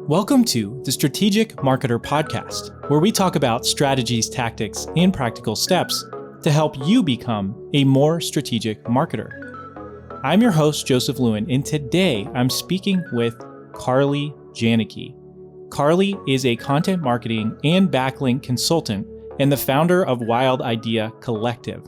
Welcome to the Strategic Marketer Podcast, where we talk about strategies, tactics, and practical steps to help you become a more strategic marketer. I'm your host, Joseph Lewin, and today I'm speaking with Carly Janicki. Carly is a content marketing and backlink consultant and the founder of Wild Idea Collective.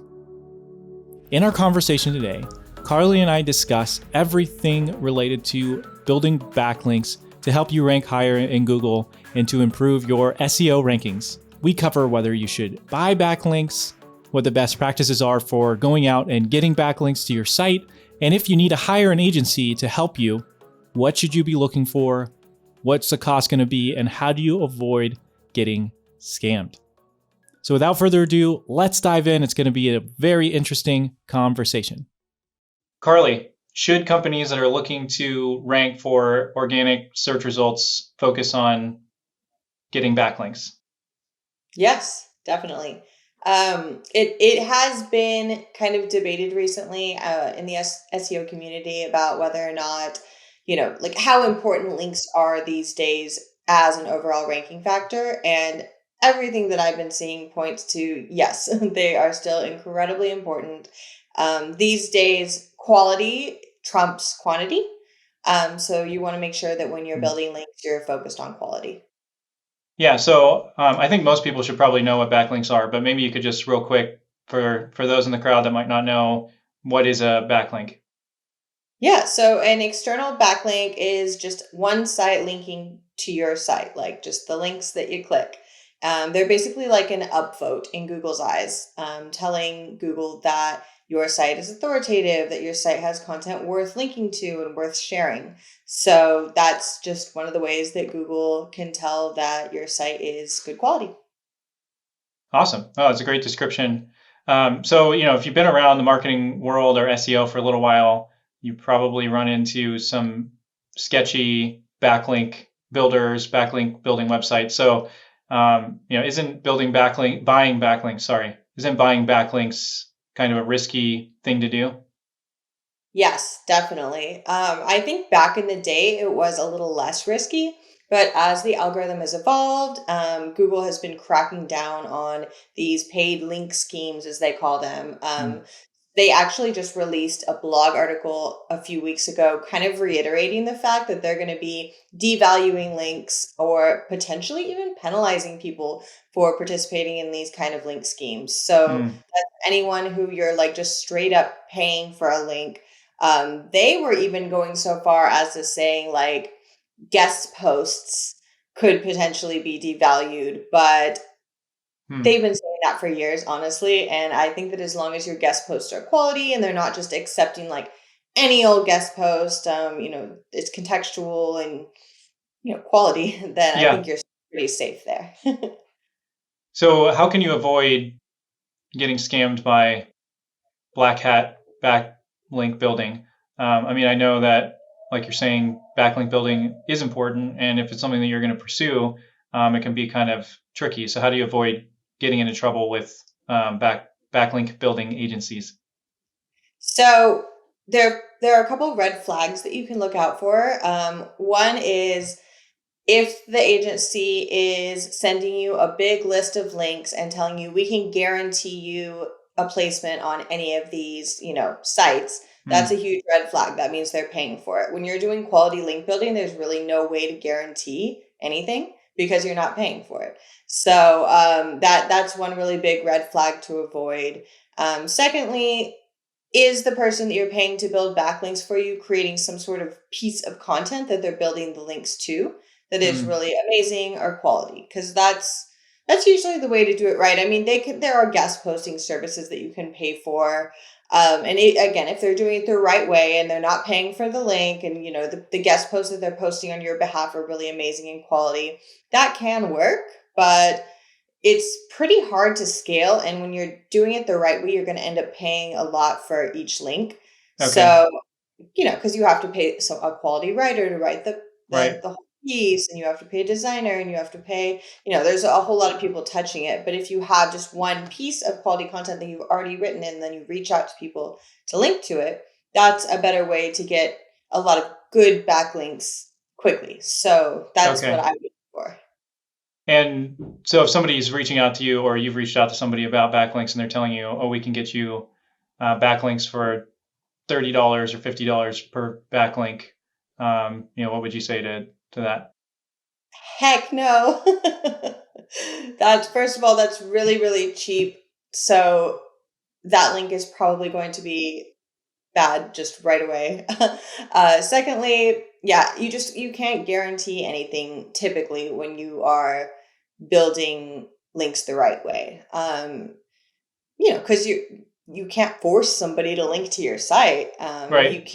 In our conversation today, Carly and I discuss everything related to building backlinks to help you rank higher in Google and to improve your SEO rankings. We cover whether you should buy backlinks, what the best practices are for going out and getting backlinks to your site, and if you need to hire an agency to help you, what should you be looking for, what's the cost going to be, and how do you avoid getting scammed? So without further ado, let's dive in. It's going to be a very interesting conversation. Carly, should companies that are looking to rank for organic search results focus on getting backlinks? Yes, definitely. It has been kind of debated recently in the SEO community about whether or not, like how important links are these days as an overall ranking factor. And everything that I've been seeing points to, yes, they are still incredibly important. These days, quality trumps quantity. So you want to make sure that when you're building links, you're focused on quality. Yeah, so I think most people should probably know what backlinks are, but maybe you could just real quick for those in the crowd that might not know, what is a backlink? Yeah, so an external backlink is just one site linking to your site, like just the links that you click. They're basically like an upvote in Google's eyes, telling Google that your site is authoritative, that your site has content worth linking to and worth sharing. So that's just one of the ways that Google can tell that your site is good quality. Awesome. Oh, it's a great description. So, if you've been around the marketing world or SEO for a little while, you probably run into some sketchy backlink builders, backlink building websites. So, isn't buying backlinks kind of a risky thing to do? Yes, definitely. I think back in the day, it was a little less risky, but as the algorithm has evolved, Google has been cracking down on these paid link schemes, as they call them. They actually just released a blog article a few weeks ago, kind of reiterating the fact that they're going to be devaluing links or potentially even penalizing people for participating in these kind of link schemes. So that's anyone who you're like just straight up paying for a link. They were even going so far as to saying like guest posts could potentially be devalued, but they've been saying that for years, honestly. And I think that as long as your guest posts are quality and they're not just accepting like any old guest post, it's contextual and, quality, then I think you're pretty safe there. So how can you avoid getting scammed by black hat backlink building? I know that, like you're saying, backlink building is important. And if it's something that you're going to pursue, it can be kind of tricky. So how do you avoid getting into trouble with backlink building agencies? So there are a couple of red flags that you can look out for. One is if the agency is sending you a big list of links and telling you we can guarantee you a placement on any of these, sites, that's a huge red flag. That means they're paying for it. When you're doing quality link building, there's really no way to guarantee anything because you're not paying for it. So that's one really big red flag to avoid. Secondly, is the person that you're paying to build backlinks for you creating some sort of piece of content that they're building the links to that is really amazing or quality? Because that's usually the way to do it right. I mean, there are guest posting services that you can pay for. Again, if they're doing it the right way and they're not paying for the link and, the guest posts that they're posting on your behalf are really amazing in quality, that can work, but it's pretty hard to scale. And when you're doing it the right way, you're going to end up paying a lot for each link. Okay. So, because you have to pay a quality writer to write the whole piece, and you have to pay a designer, and you have to pay, there's a whole lot of people touching it. But if you have just one piece of quality content that you've already written and then you reach out to people to link to it, that's a better way to get a lot of good backlinks quickly. So that's what Okay. I would look for. And so if somebody's reaching out to you or you've reached out to somebody about backlinks and they're telling you, oh, we can get you backlinks for $30 or $50 per backlink, what would you say to that? Heck no. That's first of all, that's really, really cheap. So that link is probably going to be bad just right away. Secondly, yeah, you can't guarantee anything typically when you are building links the right way. Because you can't force somebody to link to your site. Right.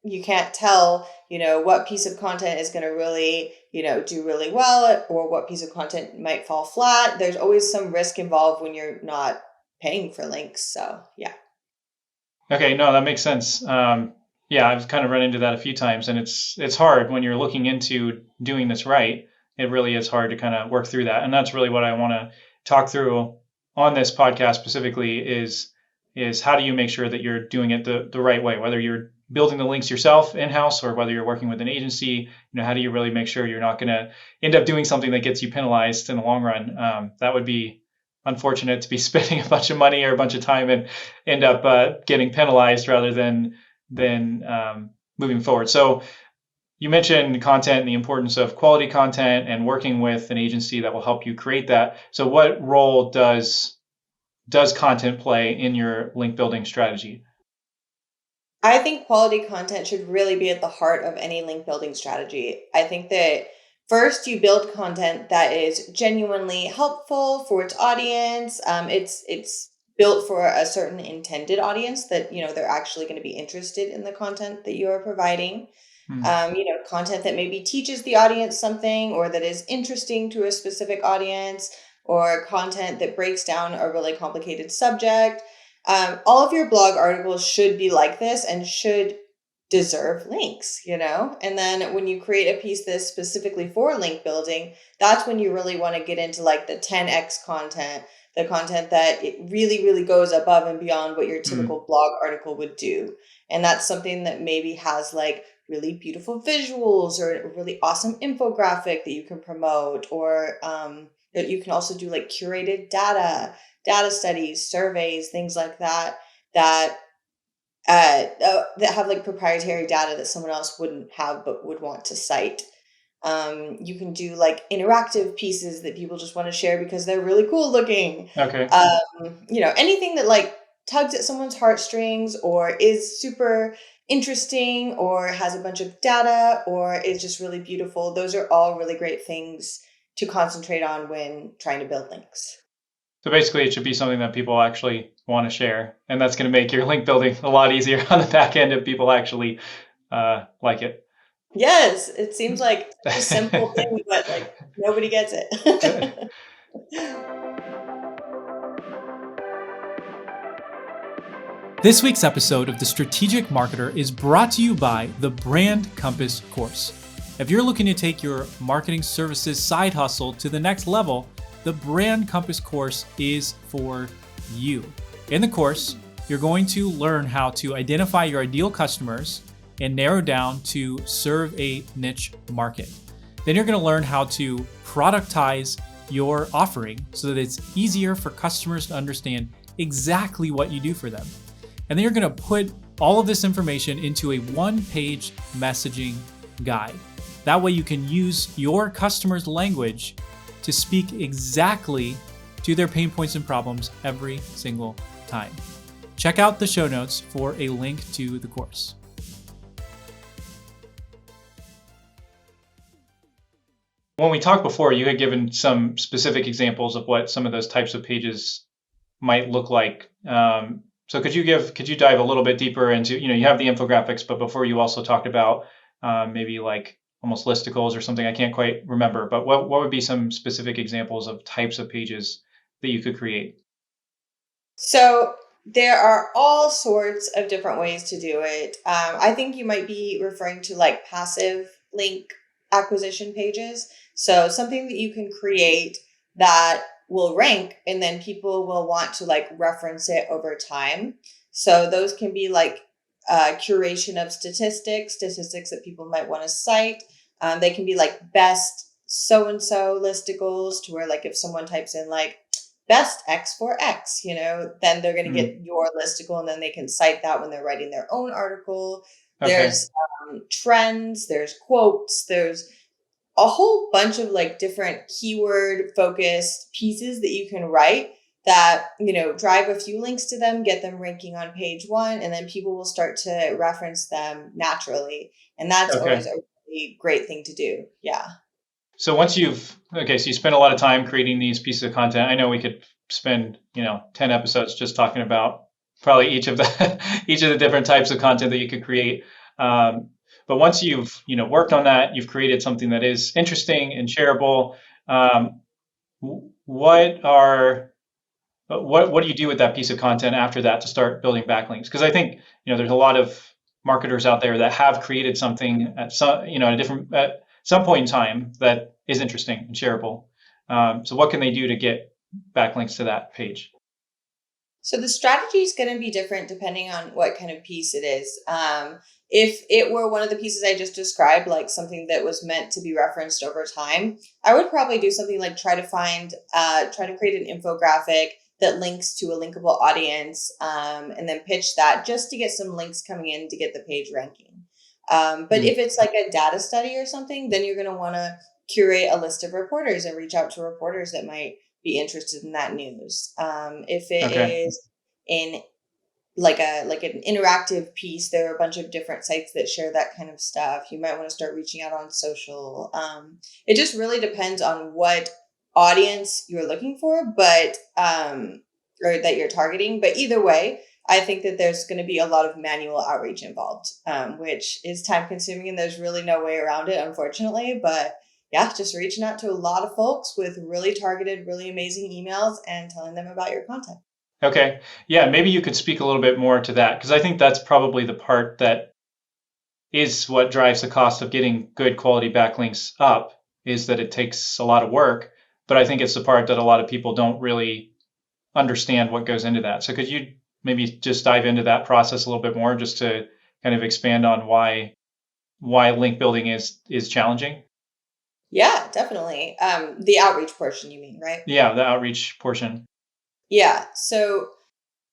You can't tell what piece of content is going to really do really well, or what piece of content might fall flat. There's always some risk involved when you're not paying for links. So yeah. Okay, no, that makes sense. Yeah, I've kind of run into that a few times, and it's hard when you're looking into doing this right. It really is hard to kind of work through that, and that's really what I want to talk through on this podcast specifically is how do you make sure that you're doing it the right way, whether you're building the links yourself in-house or whether you're working with an agency. How do you really make sure you're not going to end up doing something that gets you penalized in the long run? That would be unfortunate to be spending a bunch of money or a bunch of time and end up getting penalized rather than moving forward. So you mentioned content and the importance of quality content and working with an agency that will help you create that. So what role does content play in your link building strategy? I think quality content should really be at the heart of any link building strategy. I think that first you build content that is genuinely helpful for its audience. It's built for a certain intended audience that they're actually going to be interested in the content that you are providing. Hmm. Content that maybe teaches the audience something or that is interesting to a specific audience, or content that breaks down a really complicated subject. All of your blog articles should be like this and should deserve links. And then when you create a piece that's specifically for link building, that's when you really want to get into like the 10x content, the content that it really, really goes above and beyond what your Hmm. typical blog article would do. And that's something that maybe has like really beautiful visuals or a really awesome infographic that you can promote, or that you can also do like curated data studies, surveys, things like that that have like proprietary data that someone else wouldn't have but would want to cite. You can do like interactive pieces that people just want to share because they're really cool looking. Okay. Anything that like tugs at someone's heartstrings or is super interesting or has a bunch of data or is just really beautiful. Those are all really great things to concentrate on when trying to build links. So basically, it should be something that people actually want to share, and that's going to make your link building a lot easier on the back end if people actually like it. Yes, it seems like such a simple thing, but like nobody gets it. This week's episode of The Strategic Marketer is brought to you by the Brand Compass course. If you're looking to take your marketing services side hustle to the next level, the Brand Compass course is for you. In the course, you're going to learn how to identify your ideal customers and narrow down to serve a niche market. Then you're going to learn how to productize your offering so that it's easier for customers to understand exactly what you do for them. And then you're going to put all of this information into a one-page messaging guide. That way you can use your customer's language to speak exactly to their pain points and problems every single time. Check out the show notes for a link to the course. When we talked before, you had given some specific examples of what some of those types of pages might look like. So could you dive a little bit deeper into, you have the infographics, but before you also talked about maybe like almost listicles or something, I can't quite remember, but what would be some specific examples of types of pages that you could create? So there are all sorts of different ways to do it. I think you might be referring to like passive link acquisition pages. So something that you can create that will rank and then people will want to like reference it over time. So those can be like curation of statistics that people might want to cite. They can be like best so-and-so listicles, to where like if someone types in like best X for X, then they're going to get your listicle, and then they can cite that when they're writing their own article. Okay. There's trends, there's quotes, there's a whole bunch of like different keyword focused pieces that you can write that, drive a few links to them, get them ranking on page one, and then people will start to reference them naturally. And that's always a really great thing to do. Yeah. So once so you spend a lot of time creating these pieces of content. I know we could spend, 10 episodes just talking about probably each of the different types of content that you could create. But once you've, worked on that, you've created something that is interesting and shareable. What do you do with that piece of content after that to start building backlinks? Because I think, there's a lot of marketers out there that have created something at some point in time that is interesting and shareable. So what can they do to get backlinks to that page? So the strategy is going to be different depending on what kind of piece it is. If it were one of the pieces I just described, like something that was meant to be referenced over time, I would probably do something like try to create an infographic that links to a linkable audience, and then pitch that just to get some links coming in to get the page ranking. But if it's like a data study or something, then you're going to want to curate a list of reporters and reach out to reporters that might be interested in that news. If it is in like an interactive piece, there are a bunch of different sites that share that kind of stuff. You might want to start reaching out on social. It just really depends on what audience you're looking for, but or that you're targeting. But either way, I think that there's going to be a lot of manual outreach involved, which is time consuming, and there's really no way around it, unfortunately. But yeah, just reaching out to a lot of folks with really targeted, really amazing emails and telling them about your content. Okay. Yeah, maybe you could speak a little bit more to that, because I think that's probably the part that is what drives the cost of getting good quality backlinks up, is that it takes a lot of work. But I think it's the part that a lot of people don't really understand what goes into that. So could you maybe just dive into that process a little bit more, just to kind of expand on why link building is challenging? Yeah, definitely. The outreach portion, you mean, right? Yeah, the outreach portion. Yeah. So,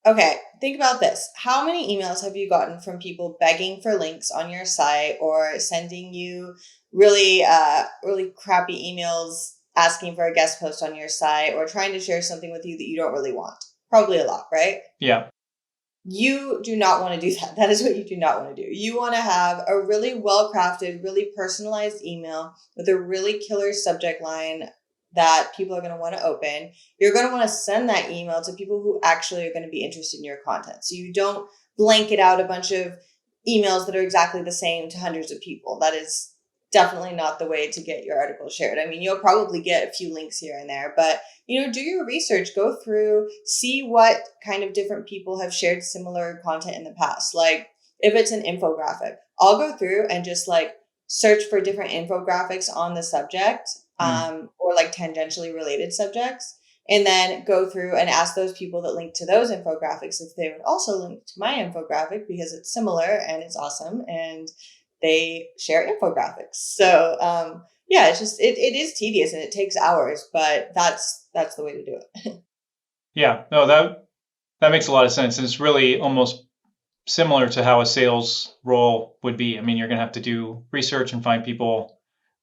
okay, think about this. How many emails have you gotten from people begging for links on your site, or sending you really, really crappy emails asking for a guest post on your site, or trying to share something with you that you don't really want? Probably a lot, right? Yeah. You do not want to do that. That is what you do not want to do. You want to have a really well-crafted, really personalized email with a really killer subject line that people are going to want to open. You're going to want to send that email to people who actually are going to be interested in your content. So you don't blanket out a bunch of emails that are exactly the same to hundreds of people. That is definitely not the way to get your article shared. I mean, you'll probably get a few links here and there, but do your research, go through, see what kind of different people have shared similar content in the past. Like if it's an infographic, I'll go through and just like search for different infographics on the subject, or like tangentially related subjects, and then go through and ask those people that link to those infographics if they would also link to my infographic, because it's similar and it's awesome and they share infographics. So yeah, it's just it is tedious and it takes hours, but that's the way to do it. Yeah, no, that makes a lot of sense. And it's really almost similar to how a sales role would be. I mean, you're going to have to do research and find people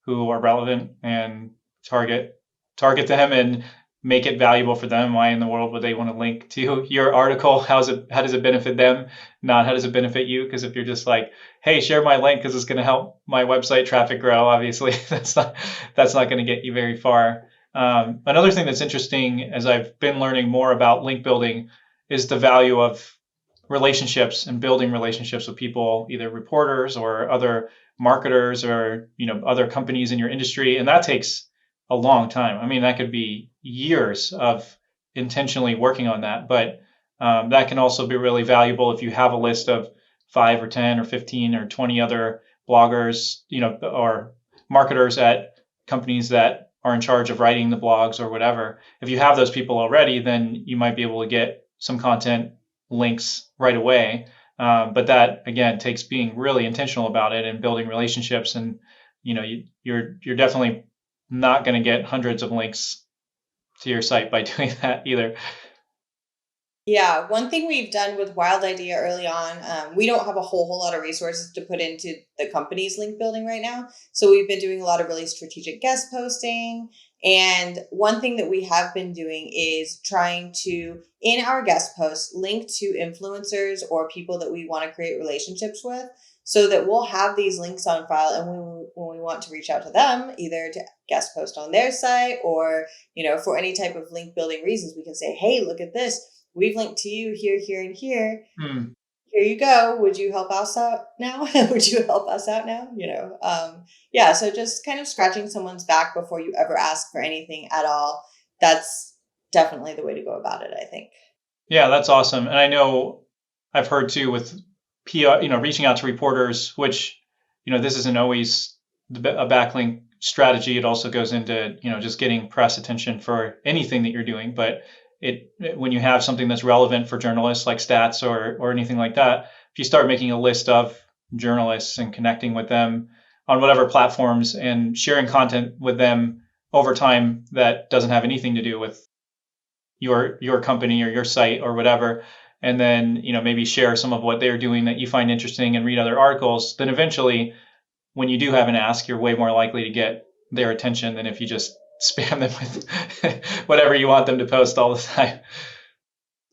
who are relevant and target them and make it valuable for them. Why in the world would they want to link to your article? How does it benefit them? Not how does it benefit you? Because if you're just like, hey, share my link because it's going to help my website traffic grow, obviously that's not going to get you very far. Another thing that's interesting, as I've been learning more about link building, is the value of relationships and building relationships with people, either reporters or other marketers or other companies in your industry, and that takes a long time. I mean, that could be years of intentionally working on that, but that can also be really valuable if you have a list of 5 or 10 or 15 or 20 other bloggers, or marketers at companies that are in charge of writing the blogs or whatever. If you have those people already, then you might be able to get some content links right away. But that again takes being really intentional about it and building relationships. And you're definitely not going to get hundreds of links to your site by doing that either. Yeah, one thing we've done with Wild Idea early on, we don't have a whole lot of resources to put into the company's link building right now. So we've been doing a lot of really strategic guest posting. And one thing that we have been doing is trying to, in our guest posts, link to influencers or people that we want to create relationships with, so that we'll have these links on file. And when we want to reach out to them, either to guest post on their site or, for any type of link building reasons, we can say, hey, look at this. We've linked to you here, here, and here. Here you go. Would you help us out now? Would you help us out now? Yeah. So just kind of scratching someone's back before you ever ask for anything at all. That's definitely the way to go about it, I think. Yeah, that's awesome. And I know I've heard too with PR, reaching out to reporters, which, this isn't always a backlink strategy. It also goes into, just getting press attention for anything that you're doing. But when you have something that's relevant for journalists like stats or anything like that, if you start making a list of journalists and connecting with them on whatever platforms and sharing content with them over time that doesn't have anything to do with your company or your site or whatever, and then maybe share some of what they're doing that you find interesting and read other articles, then eventually when you do have an ask, you're way more likely to get their attention than if you just spam them with whatever you want them to post all the time.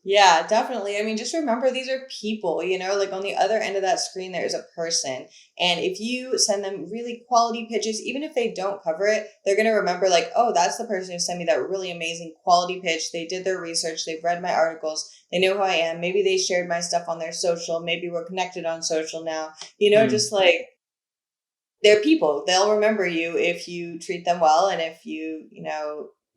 Yeah, definitely. I mean, just remember these are people, like on the other end of that screen, there's a person. And if you send them really quality pitches, even if they don't cover it, they're going to remember like, oh, that's the person who sent me that really amazing quality pitch. They did their research. They've read my articles. They know who I am. Maybe they shared my stuff on their social. Maybe we're connected on social now, just like they're people. They'll remember you if you treat them well and if you,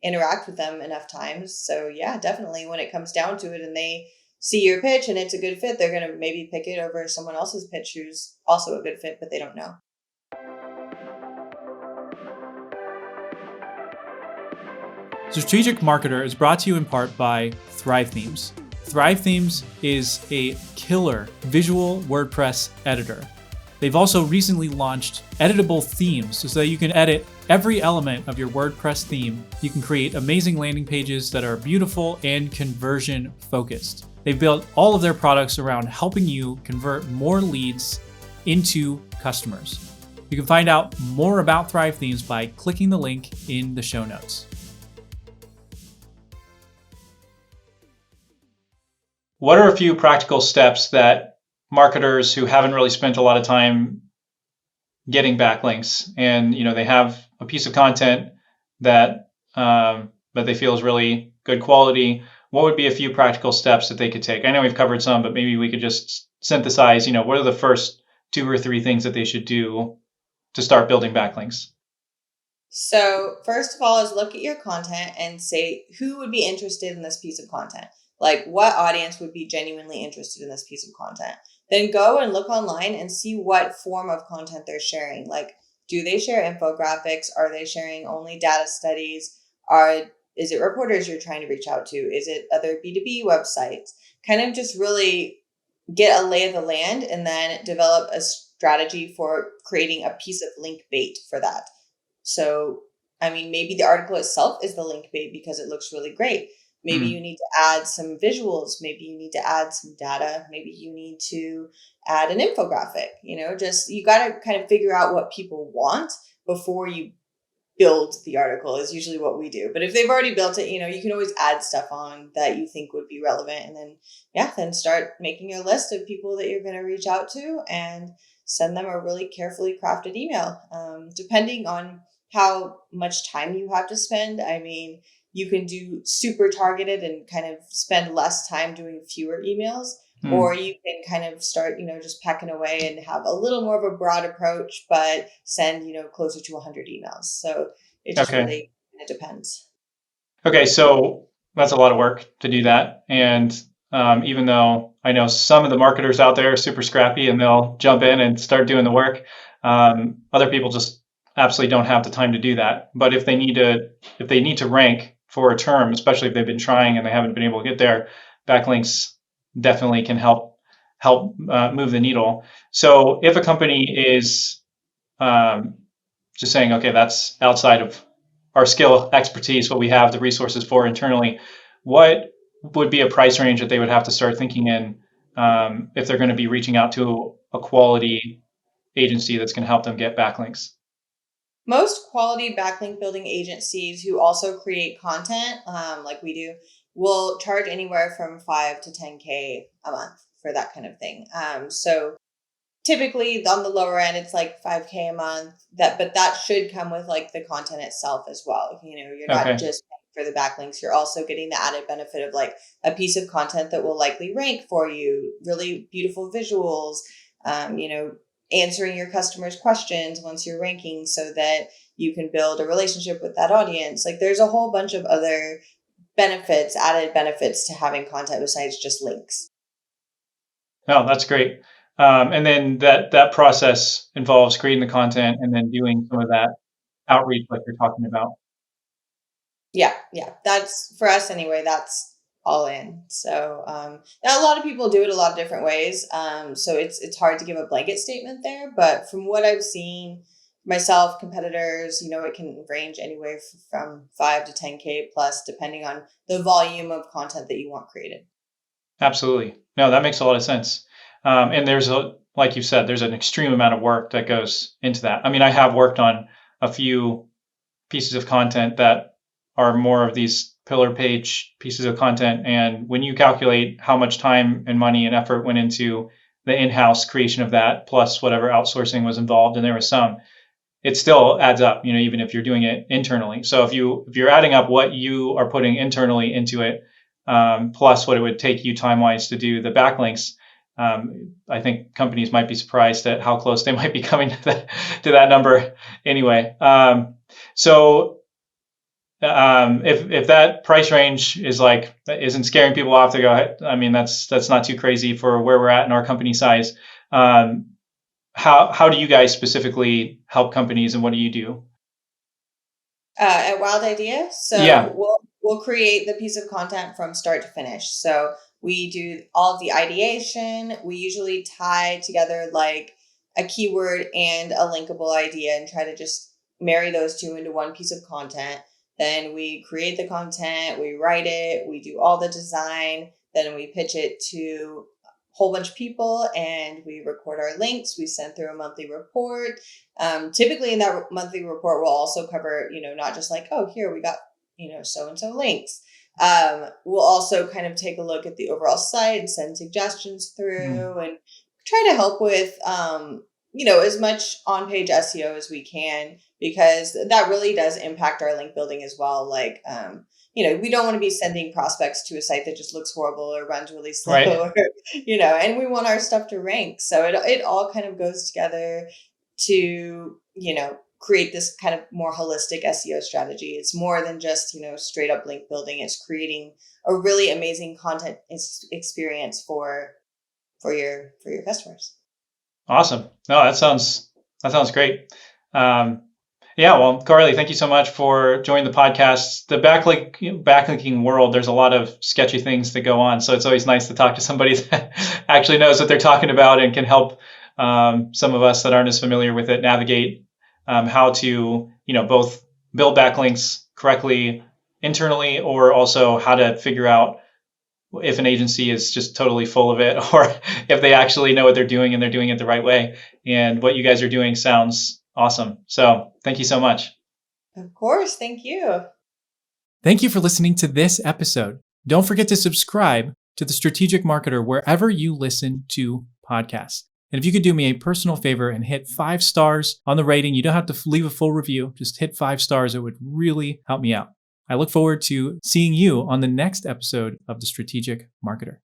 interact with them enough times. So yeah, definitely when it comes down to it and they see your pitch and it's a good fit, they're going to maybe pick it over someone else's pitch who's also a good fit, but they don't know. Strategic Marketer is brought to you in part by Thrive Themes. Thrive Themes is a killer visual WordPress editor. They've also recently launched editable themes so that you can edit every element of your WordPress theme. You can create amazing landing pages that are beautiful and conversion focused. They've built all of their products around helping you convert more leads into customers. You can find out more about Thrive Themes by clicking the link in the show notes. What are a few practical steps that marketers who haven't really spent a lot of time getting backlinks and they have a piece of content that they feel is really good quality, what would be a few practical steps that they could take? I know we've covered some, but maybe we could just synthesize, what are the first 2 or 3 things that they should do to start building backlinks? So first of all is look at your content and say, who would be interested in this piece of content? Like what audience would be genuinely interested in this piece of content? Then go and look online and see what form of content they're sharing. Like, do they share infographics? Are they sharing only data studies? Is it reporters you're trying to reach out to? Is it other B2B websites? Kind of just really get a lay of the land and then develop a strategy for creating a piece of link bait for that. So, I mean, maybe the article itself is the link bait because it looks really great. Maybe you need to add some visuals. Maybe you need to add some data. Maybe you need to add an infographic. You got to kind of figure out what people want before you build the article is usually what we do. But if they've already built it, you can always add stuff on that you think would be relevant. And then start making a list of people that you're going to reach out to and send them a really carefully crafted email. Depending on how much time you have to spend. I mean, you can do super targeted and kind of spend less time doing fewer emails, or you can kind of start, just pecking away and have a little more of a broad approach, but send, closer to 100 emails. So it just really depends. Okay. So that's a lot of work to do that. And even though I know some of the marketers out there are super scrappy and they'll jump in and start doing the work, other people just absolutely don't have the time to do that. But if they need to rank for a term, especially if they've been trying and they haven't been able to get there, backlinks definitely can help help move the needle. So if a company is just saying, okay, that's outside of our skill expertise, what we have the resources for internally, what would be a price range that they would have to start thinking in if they're going to be reaching out to a quality agency that's going to help them get backlinks? Most quality backlink building agencies who also create content, like we do, will charge anywhere from 5 to 10K a month for that kind of thing. So typically on the lower end, it's like 5K a month. But that should come with like the content itself as well. You're not Okay. just paying for the backlinks. You're also getting the added benefit of like a piece of content that will likely rank for you, really beautiful visuals, answering your customers' questions once you're ranking so that you can build a relationship with that audience. Like there's a whole bunch of other benefits, added benefits to having content besides just links. Oh, that's great. And then that process involves creating the content and then doing some of that outreach like you're talking about. Yeah, yeah. That's for us anyway, that's all in. So now a lot of people do it a lot of different ways. So it's hard to give a blanket statement there, but from what I've seen myself, competitors, it can range anywhere from 5 to 10K plus depending on the volume of content that you want created. Absolutely. No, that makes a lot of sense. And like you said, there's an extreme amount of work that goes into that. I mean, I have worked on a few pieces of content that are more of these pillar page pieces of content. And when you calculate how much time and money and effort went into the in-house creation of that, plus whatever outsourcing was involved, and there was some, it still adds up, even if you're doing it internally. So if you're adding up what you are putting internally into it, plus what it would take you time wise to do the backlinks, I think companies might be surprised at how close they might be coming to that number anyway. So if that price range isn't scaring people off, to go, I mean, that's not too crazy for where we're at in our company size. How do you guys specifically help companies, and what do you do? At Wild Idea, so Yeah. we'll create the piece of content from start to finish. So we do all of the ideation. We usually tie together like a keyword and a linkable idea and try to just marry those two into one piece of content. Then we create the content, we write it, we do all the design, then we pitch it to whole bunch of people and we record our links. We send through a monthly report. Typically in that monthly report, we'll also cover, not just like, oh, here we got, so-and-so links. We'll also kind of take a look at the overall site and send suggestions Mm. through and try to help with, as much on-page SEO as we can, because that really does impact our link building as well. Like, we don't want to be sending prospects to a site that just looks horrible or runs really slow, Right. or, and we want our stuff to rank. So it all kind of goes together to, create this kind of more holistic SEO strategy. It's more than just, straight up link building. It's creating a really amazing content experience for your customers. Awesome. No, that sounds great. Um, yeah, well, Carly, thank you so much for joining the podcast. The backlinking world, there's a lot of sketchy things that go on, so it's always nice to talk to somebody that actually knows what they're talking about and can help some of us that aren't as familiar with it navigate how to, both build backlinks correctly internally, or also how to figure out if an agency is just totally full of it, or if they actually know what they're doing and they're doing it the right way. And what you guys are doing sounds awesome. So thank you so much. Of course. Thank you. Thank you for listening to this episode. Don't forget to subscribe to The Strategic Marketer wherever you listen to podcasts. And if you could do me a personal favor and hit 5 stars on the rating, you don't have to leave a full review, just hit 5 stars. It would really help me out. I look forward to seeing you on the next episode of The Strategic Marketer.